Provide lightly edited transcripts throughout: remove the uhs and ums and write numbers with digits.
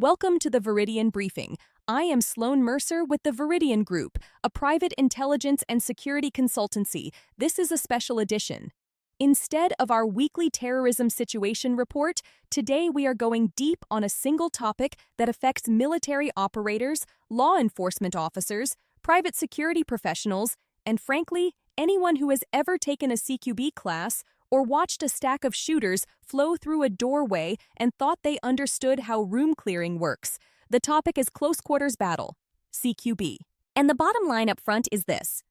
Welcome to the Veridion Briefing. I am Sloan Mercer with the Veridion Group, a private intelligence and security consultancy. This is a special edition. Instead of our weekly terrorism situation report, today we are going deep on a single topic that affects military operators, law enforcement officers, private security professionals, and frankly, anyone who has ever taken a CQB class or watched a stack of shooters flow through a doorway and thought they understood how room clearing works. The topic is close quarters battle, CQB. And the bottom line up front is this.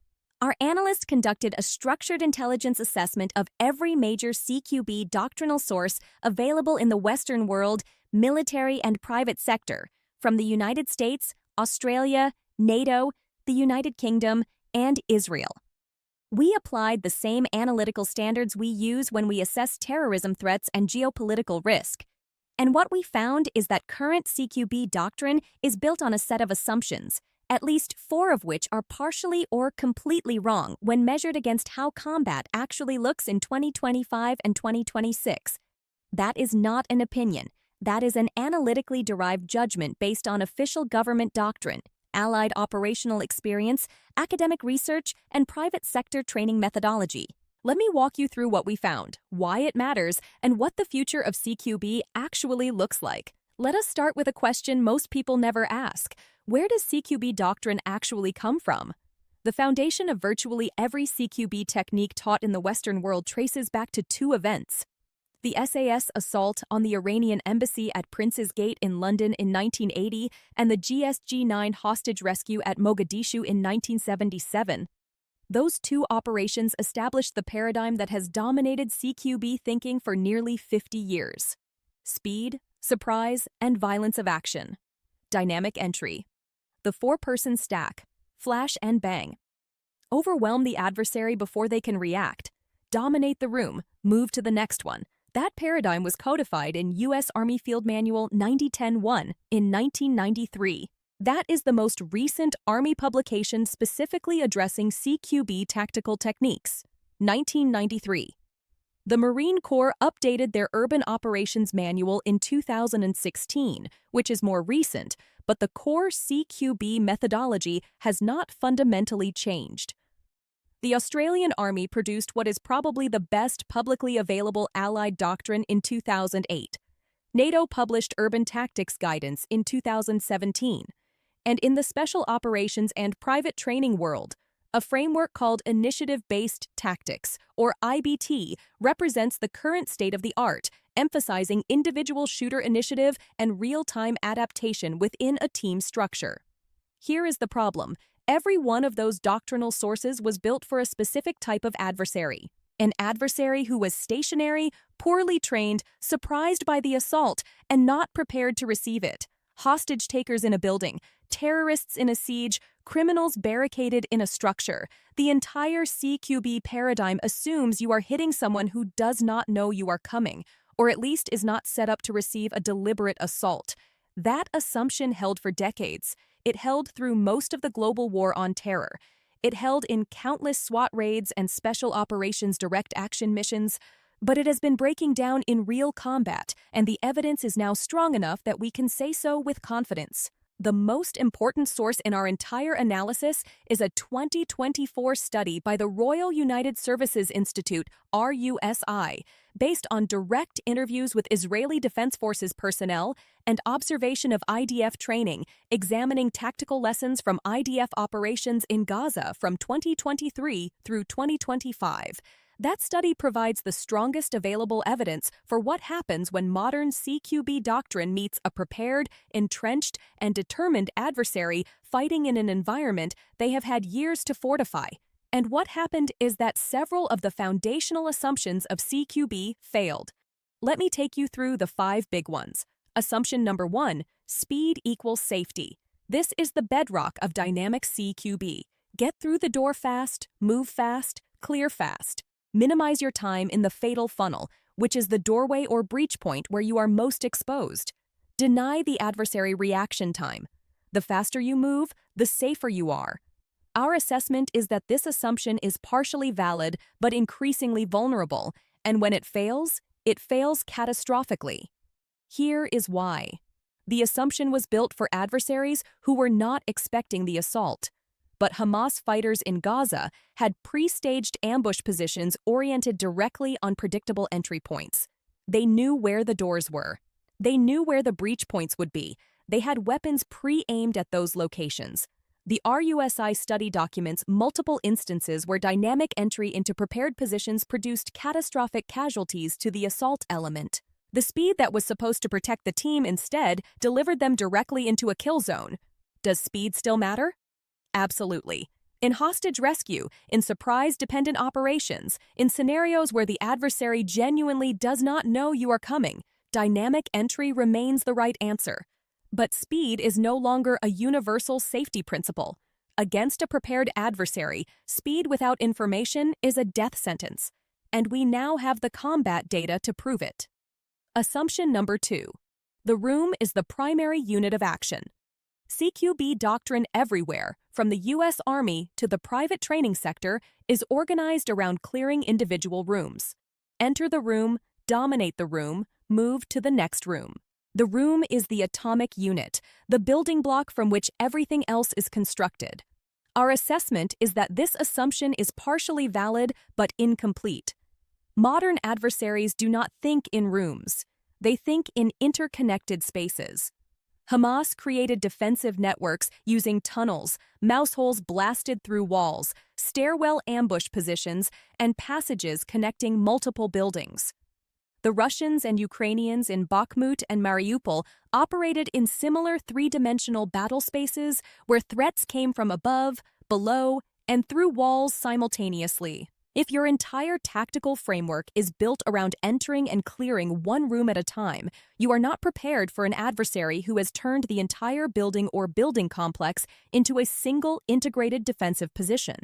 Our analysts conducted a structured intelligence assessment of every major CQB doctrinal source available in the Western world, military and private sector, from the United States, Australia, NATO, the United Kingdom, and Israel. We applied the same analytical standards we use when we assess terrorism threats and geopolitical risk. And what we found is that current CQB doctrine is built on a set of assumptions, at least 4 of which are partially or completely wrong when measured against how combat actually looks in 2025 and 2026. That is not an opinion. That is an analytically derived judgment based on official government doctrine, allied operational experience, academic research, and private sector training methodology. Let me walk you through what we found, why it matters, and what the future of CQB actually looks like. Let us start with a question most people never ask. Where does CQB doctrine actually come from? The foundation of virtually every CQB technique taught in the Western world traces back to 2 events. The SAS assault on the Iranian embassy at Prince's Gate in London in 1980 and the GSG-9 hostage rescue at Mogadishu in 1977. Those 2 operations established the paradigm that has dominated CQB thinking for nearly 50 years. Speed, surprise, and violence of action. Dynamic entry. The 4-person stack. Flash and bang. Overwhelm the adversary before they can react. Dominate the room. Move to the next one. That paradigm was codified in U.S. Army Field Manual 9010-1 in 1993. That is the most recent Army publication specifically addressing CQB tactical techniques. 1993. The Marine Corps updated their Urban Operations Manual in 2016, which is more recent, but the core CQB methodology has not fundamentally changed. The Australian Army produced what is probably the best publicly available Allied doctrine in 2008. NATO published Urban Tactics Guidance in 2017. And in the Special Operations and Private Training world, a framework called Initiative-Based Tactics, or IBT, represents the current state of the art, emphasizing individual shooter initiative and real-time adaptation within a team structure. Here is the problem. Every one of those doctrinal sources was built for a specific type of adversary. An adversary who was stationary, poorly trained, surprised by the assault, and not prepared to receive it. Hostage takers in a building, terrorists in a siege, criminals barricaded in a structure. The entire CQB paradigm assumes you are hitting someone who does not know you are coming, or at least is not set up to receive a deliberate assault. That assumption held for decades. It held through most of the global war on terror. It held in countless SWAT raids and special operations direct action missions, but it has been breaking down in real combat, and the evidence is now strong enough that we can say so with confidence. The most important source in our entire analysis is a 2024 study by the Royal United Services Institute, RUSI, based on direct interviews with Israeli Defense Forces personnel and observation of IDF training, examining tactical lessons from IDF operations in Gaza from 2023 through 2025. That study provides the strongest available evidence for what happens when modern CQB doctrine meets a prepared, entrenched, and determined adversary fighting in an environment they have had years to fortify. And what happened is that several of the foundational assumptions of CQB failed. Let me take you through the 5 big ones. Assumption number 1, speed equals safety. This is the bedrock of dynamic CQB. Get through the door fast, move fast, clear fast. Minimize your time in the fatal funnel, which is the doorway or breach point where you are most exposed. Deny the adversary reaction time. The faster you move, the safer you are. Our assessment is that this assumption is partially valid but increasingly vulnerable, and when it fails catastrophically. Here is why. The assumption was built for adversaries who were not expecting the assault. But Hamas fighters in Gaza had pre-staged ambush positions oriented directly on predictable entry points. They knew where the doors were. They knew where the breach points would be. They had weapons pre-aimed at those locations. The RUSI study documents multiple instances where dynamic entry into prepared positions produced catastrophic casualties to the assault element. The speed that was supposed to protect the team instead delivered them directly into a kill zone. Does speed still matter? Absolutely. In hostage rescue, in surprise-dependent operations, in scenarios where the adversary genuinely does not know you are coming, dynamic entry remains the right answer. But speed is no longer a universal safety principle. Against a prepared adversary, speed without information is a death sentence. And we now have the combat data to prove it. Assumption number 2. The room is the primary unit of action. CQB Doctrine everywhere, from the U.S. Army to the private training sector, is organized around clearing individual rooms. Enter the room, dominate the room, move to the next room. The room is the atomic unit, the building block from which everything else is constructed. Our assessment is that this assumption is partially valid but incomplete. Modern adversaries do not think in rooms. They think in interconnected spaces. Hamas created defensive networks using tunnels, mouse holes blasted through walls, stairwell ambush positions, and passages connecting multiple buildings. The Russians and Ukrainians in Bakhmut and Mariupol operated in similar three-dimensional battle spaces where threats came from above, below, and through walls simultaneously. If your entire tactical framework is built around entering and clearing one room at a time, you are not prepared for an adversary who has turned the entire building or building complex into a single integrated defensive position.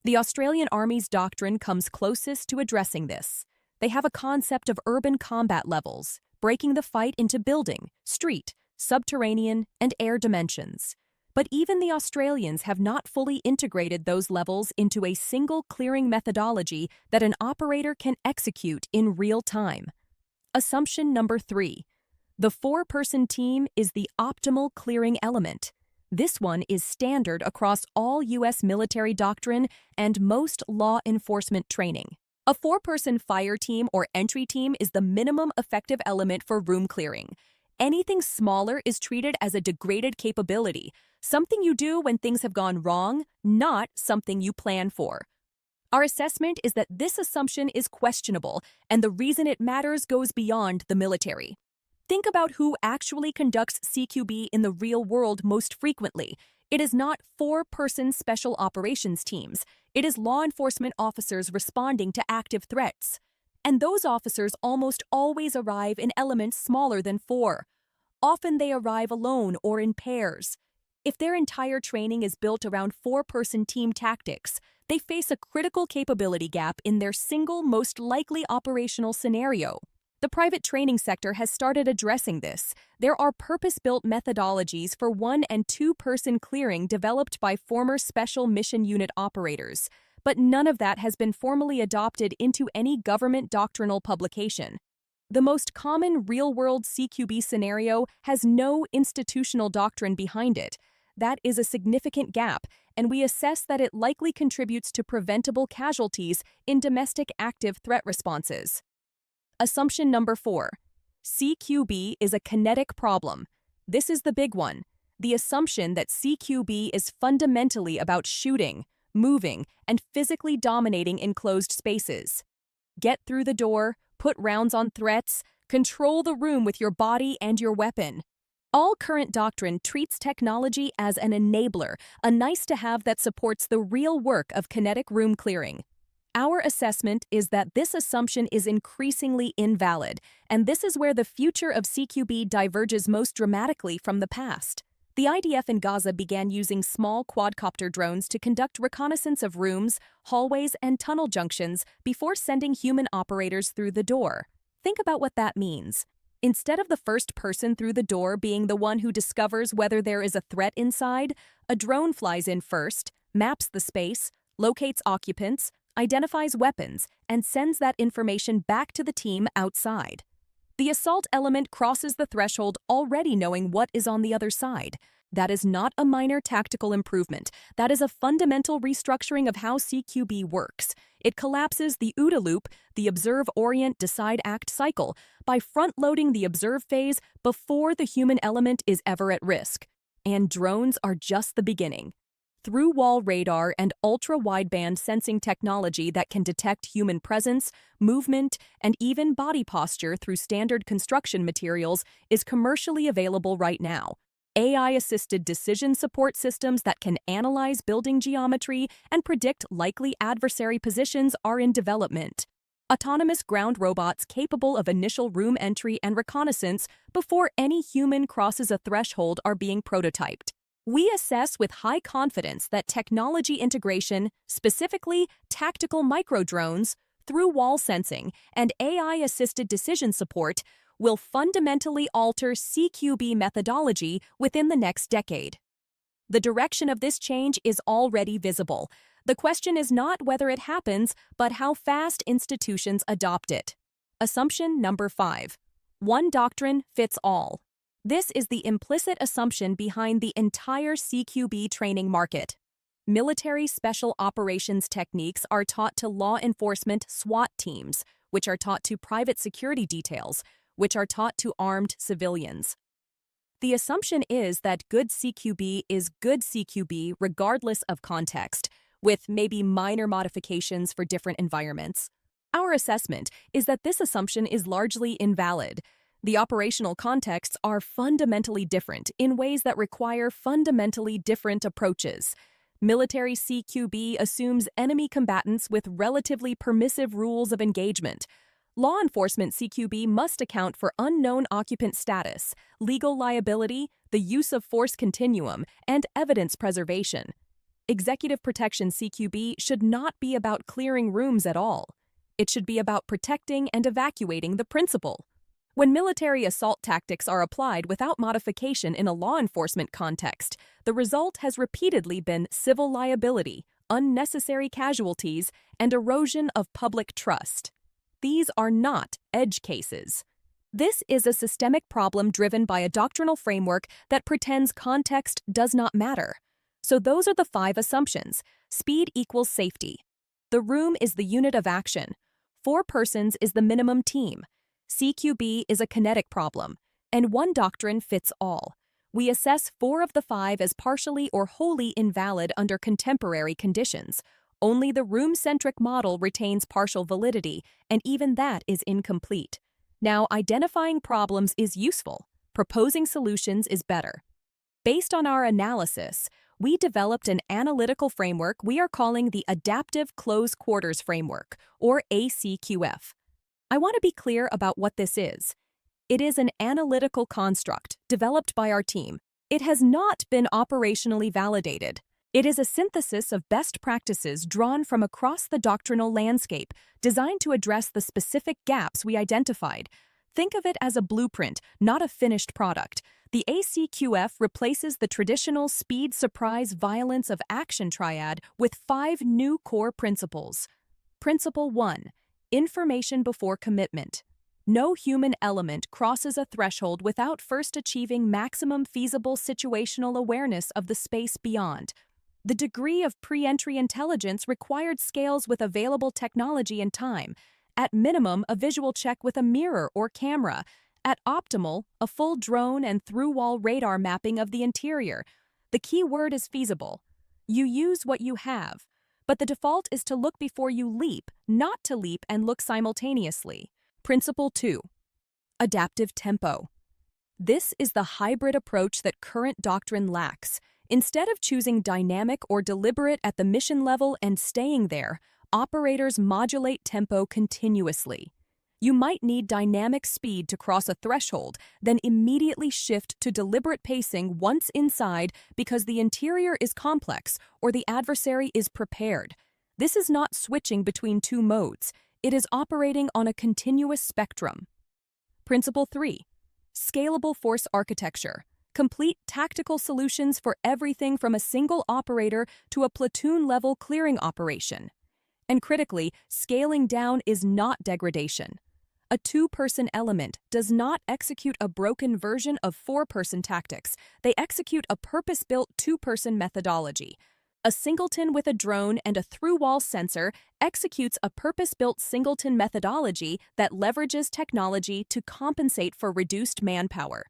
The Australian Army's doctrine comes closest to addressing this. They have a concept of urban combat levels, breaking the fight into building, street, subterranean, and air dimensions. But even the Australians have not fully integrated those levels into a single clearing methodology that an operator can execute in real time. Assumption number 3. The 4-person team is the optimal clearing element. This one is standard across all U.S. military doctrine and most law enforcement training. A 4-person fire team or entry team is the minimum effective element for room clearing. Anything smaller is treated as a degraded capability, something you do when things have gone wrong, not something you plan for. Our assessment is that this assumption is questionable, and the reason it matters goes beyond the military. Think about who actually conducts CQB in the real world most frequently. It is not 4-person special operations teams. It is law enforcement officers responding to active threats. And those officers almost always arrive in elements smaller than 4. Often they arrive alone or in pairs. If their entire training is built around 4-person team tactics, they face a critical capability gap in their single most likely operational scenario. The private training sector has started addressing this. There are purpose-built methodologies for 1- and 2-person clearing developed by former Special Mission Unit operators, but none of that has been formally adopted into any government doctrinal publication. The most common real-world CQB scenario has no institutional doctrine behind it. That is a significant gap, and we assess that it likely contributes to preventable casualties in domestic active threat responses. Assumption number 4. CQB is a kinetic problem. This is the big one. The assumption that CQB is fundamentally about shooting, moving, and physically dominating enclosed spaces. Get through the door, put rounds on threats, control the room with your body and your weapon. All current doctrine treats technology as an enabler, a nice-to-have that supports the real work of kinetic room clearing. Our assessment is that this assumption is increasingly invalid, and this is where the future of CQB diverges most dramatically from the past. The IDF in Gaza began using small quadcopter drones to conduct reconnaissance of rooms, hallways, and tunnel junctions before sending human operators through the door. Think about what that means. Instead of the first person through the door being the one who discovers whether there is a threat inside, a drone flies in first, maps the space, locates occupants, identifies weapons, and sends that information back to the team outside. The assault element crosses the threshold already knowing what is on the other side. That is not a minor tactical improvement. That is a fundamental restructuring of how CQB works. It collapses the OODA loop, the observe, orient, decide, act cycle, by front-loading the observe phase before the human element is ever at risk. And drones are just the beginning. Through-wall radar and ultra-wideband sensing technology that can detect human presence, movement, and even body posture through standard construction materials is commercially available right now. AI-assisted decision support systems that can analyze building geometry and predict likely adversary positions are in development. Autonomous ground robots capable of initial room entry and reconnaissance before any human crosses a threshold are being prototyped. We assess with high confidence that technology integration, specifically tactical microdrones, through-wall sensing, and AI-assisted decision support, will fundamentally alter CQB methodology within the next decade. The direction of this change is already visible. The question is not whether it happens, but how fast institutions adopt it. Assumption number 5. One doctrine fits all. This is the implicit assumption behind the entire CQB training market. Military special operations techniques are taught to law enforcement SWAT teams, which are taught to private security details, which are taught to armed civilians. The assumption is that good CQB is good CQB regardless of context, with maybe minor modifications for different environments. Our assessment is that this assumption is largely invalid. The operational contexts are fundamentally different in ways that require fundamentally different approaches. Military CQB assumes enemy combatants with relatively permissive rules of engagement. Law enforcement CQB must account for unknown occupant status, legal liability, the use of force continuum, and evidence preservation. Executive protection CQB should not be about clearing rooms at all. It should be about protecting and evacuating the principal. When military assault tactics are applied without modification in a law enforcement context, the result has repeatedly been civil liability, unnecessary casualties, and erosion of public trust. These are not edge cases. This is a systemic problem driven by a doctrinal framework that pretends context does not matter. So those are the 5 assumptions. Speed equals safety. The room is the unit of action. 4 persons is the minimum team. CQB is a kinetic problem, and one doctrine fits all. We assess 4 of the 5 as partially or wholly invalid under contemporary conditions. Only the room-centric model retains partial validity, and even that is incomplete. Now, identifying problems is useful. Proposing solutions is better. Based on our analysis, we developed an analytical framework we are calling the Adaptive Close Quarters Framework, or ACQF. I want to be clear about what this is. It is an analytical construct developed by our team. It has not been operationally validated. It is a synthesis of best practices drawn from across the doctrinal landscape, designed to address the specific gaps we identified. Think of it as a blueprint, not a finished product. The ACQF replaces the traditional speed, surprise, violence of action triad with 5 new core principles. Principle 1. Information before commitment. No human element crosses a threshold without first achieving maximum feasible situational awareness of the space beyond. The degree of pre-entry intelligence required scales with available technology and time. At minimum, a visual check with a mirror or camera. At optimal, a full drone and through-wall radar mapping of the interior. The key word is feasible. You use what you have. But the default is to look before you leap, not to leap and look simultaneously. Principle 2. Adaptive tempo. This is the hybrid approach that current doctrine lacks. Instead of choosing dynamic or deliberate at the mission level and staying there, operators modulate tempo continuously. You might need dynamic speed to cross a threshold, then immediately shift to deliberate pacing once inside because the interior is complex or the adversary is prepared. This is not switching between 2 modes. It is operating on a continuous spectrum. Principle 3. Scalable force architecture. Complete tactical solutions for everything from a single operator to a platoon-level clearing operation. And critically, scaling down is not degradation. A two-person element does not execute a broken version of four-person tactics. They execute a purpose-built two-person methodology. A singleton with a drone and a through-wall sensor executes a purpose-built singleton methodology that leverages technology to compensate for reduced manpower.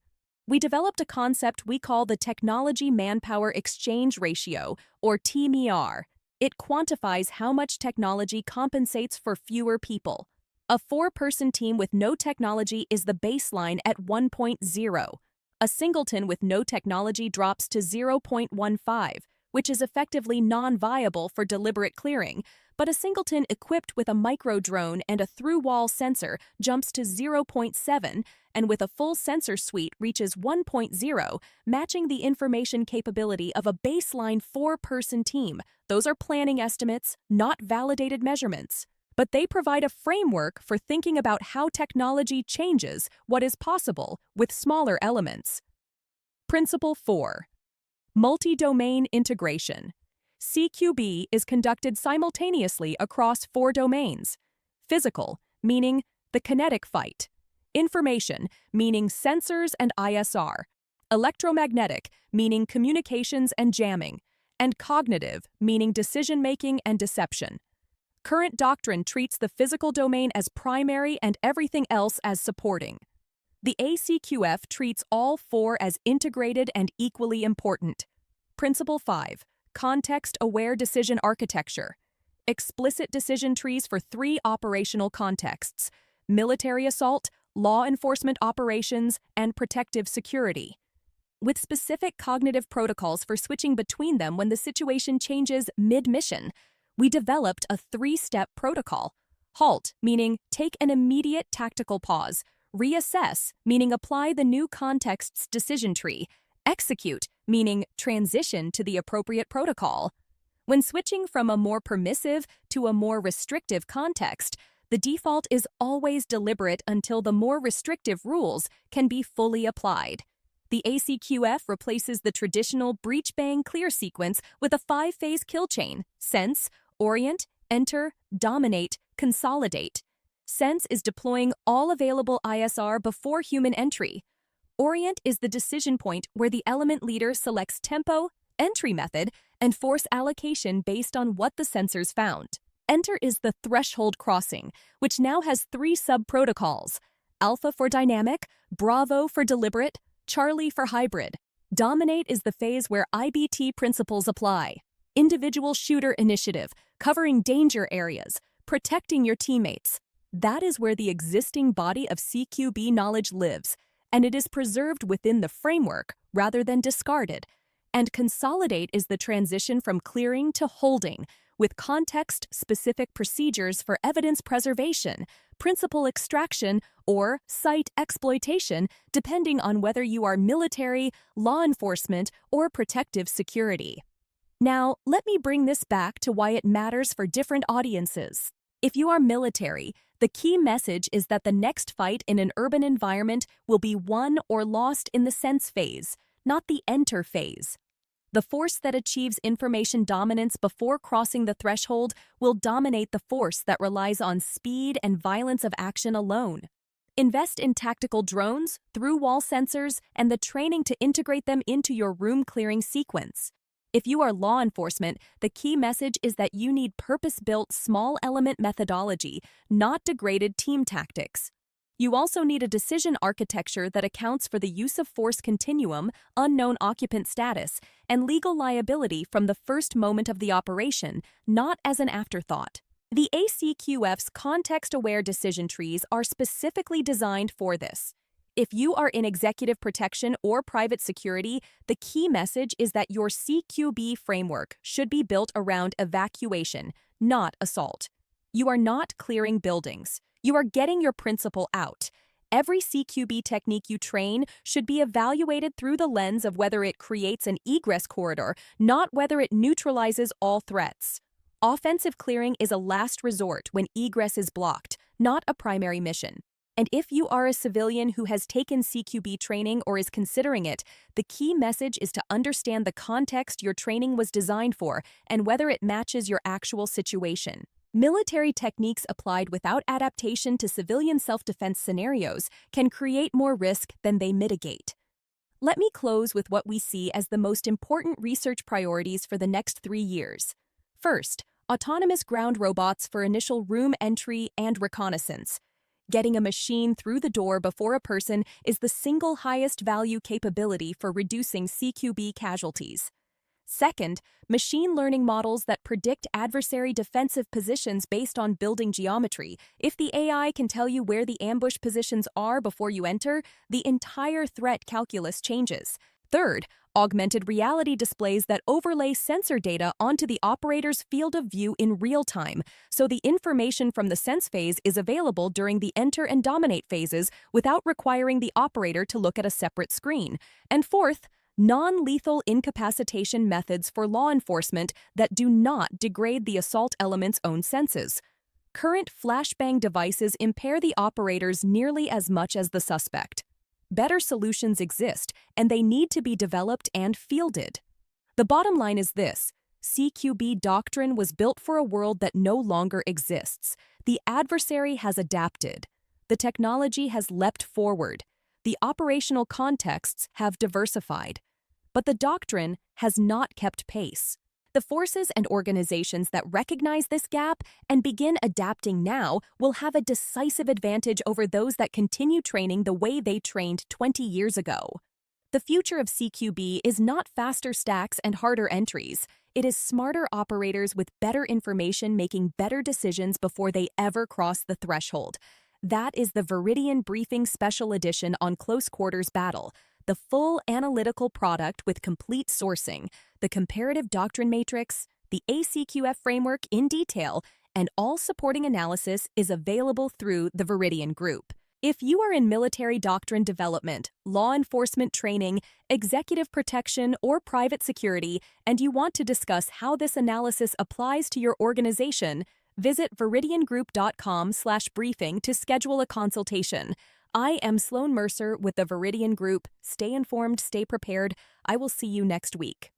We developed a concept we call the Technology-Manpower Exchange Ratio, or TMER. It quantifies how much technology compensates for fewer people. A four-person team with no technology is the baseline at 1.0. A singleton with no technology drops to 0.15, which is effectively non-viable for deliberate clearing, but a singleton equipped with a micro-drone and a through-wall sensor jumps to 0.7, and with a full sensor suite reaches 1.0, matching the information capability of a baseline four-person team. Those are planning estimates, not validated measurements. But they provide a framework for thinking about how technology changes what is possible with smaller elements. Principle 4. Multi-domain integration. CQB is conducted simultaneously across four domains. Physical, meaning the kinetic fight. Information, meaning sensors and ISR. Electromagnetic, meaning communications and jamming. And cognitive, meaning decision-making and deception. Current doctrine treats the physical domain as primary and everything else as supporting. The ACQF treats all four as integrated and equally important. Principle 5. Context-aware decision architecture. Explicit decision trees for three operational contexts: military assault, law enforcement operations, and protective security. With specific cognitive protocols for switching between them when the situation changes mid-mission, we developed a three-step protocol. HALT, meaning take an immediate tactical pause. Reassess, meaning apply the new context's decision tree. Execute, meaning transition to the appropriate protocol. When switching from a more permissive to a more restrictive context, the default is always deliberate until the more restrictive rules can be fully applied. The ACQF replaces the traditional breach-bang-clear sequence with a five-phase kill chain: sense, orient, enter, dominate, consolidate. Sense is deploying all available ISR before human entry. Orient is the decision point where the element leader selects tempo, entry method, and force allocation based on what the sensors found. Enter is the threshold crossing, which now has three sub-protocols: Alpha for dynamic, Bravo for deliberate, Charlie for hybrid. Dominate is the phase where IBT principles apply. Individual shooter initiative, covering danger areas, protecting your teammates. That is where the existing body of CQB knowledge lives, and it is preserved within the framework rather than discarded. And Consolidate is the transition from clearing to holding, with context-specific procedures for evidence preservation, principal extraction, or site exploitation, depending on whether you are military, law enforcement, or protective security. Now, let me bring this back to why it matters for different audiences. If you are military, the key message is that the next fight in an urban environment will be won or lost in the sense phase, not the enter phase. The force that achieves information dominance before crossing the threshold will dominate the force that relies on speed and violence of action alone. Invest in tactical drones, through-wall sensors, and the training to integrate them into your room-clearing sequence. If you are law enforcement, the key message is that you need purpose-built small-element methodology, not degraded team tactics. You also need a decision architecture that accounts for the use of force continuum, unknown occupant status, and legal liability from the first moment of the operation, not as an afterthought. The ACQF's context-aware decision trees are specifically designed for this. If you are in executive protection or private security, the key message is that your CQB framework should be built around evacuation, not assault. You are not clearing buildings. You are getting your principal out. Every CQB technique you train should be evaluated through the lens of whether it creates an egress corridor, not whether it neutralizes all threats. Offensive clearing is a last resort when egress is blocked, not a primary mission. And if you are a civilian who has taken CQB training or is considering it, the key message is to understand the context your training was designed for and whether it matches your actual situation. Military techniques applied without adaptation to civilian self-defense scenarios can create more risk than they mitigate. Let me close with what we see as the most important research priorities for the next 3 years. First, autonomous ground robots for initial room entry and reconnaissance. Getting a machine through the door before a person is the single highest value capability for reducing CQB casualties. Second, machine learning models that predict adversary defensive positions based on building geometry. If the AI can tell you where the ambush positions are before you enter, the entire threat calculus changes. Third, augmented reality displays that overlay sensor data onto the operator's field of view in real time, so the information from the sense phase is available during the enter and dominate phases without requiring the operator to look at a separate screen. And fourth, non-lethal incapacitation methods for law enforcement that do not degrade the assault element's own senses. Current flashbang devices impair the operators nearly as much as the suspect. Better solutions exist, and they need to be developed and fielded. The bottom line is this: CQB Doctrine was built for a world that no longer exists. The adversary has adapted. The technology has leapt forward. The operational contexts have diversified. But the doctrine has not kept pace. The forces and organizations that recognize this gap and begin adapting now will have a decisive advantage over those that continue training the way they trained 20 years ago. The future of CQB is not faster stacks and harder entries. It is smarter operators with better information making better decisions before they ever cross the threshold. That is the Veridion Briefing Special Edition on Close Quarters Battle, the full analytical product with complete sourcing, the comparative doctrine matrix, the ACQF framework in detail, and all supporting analysis is available through the Veridion Group. If you are in military doctrine development, law enforcement training, executive protection, or private security, and you want to discuss how this analysis applies to your organization, visit veridiongroup.com/briefing to schedule a consultation. I am Sloan Mercer with the Veridion Group. Stay informed, stay prepared. I will see you next week.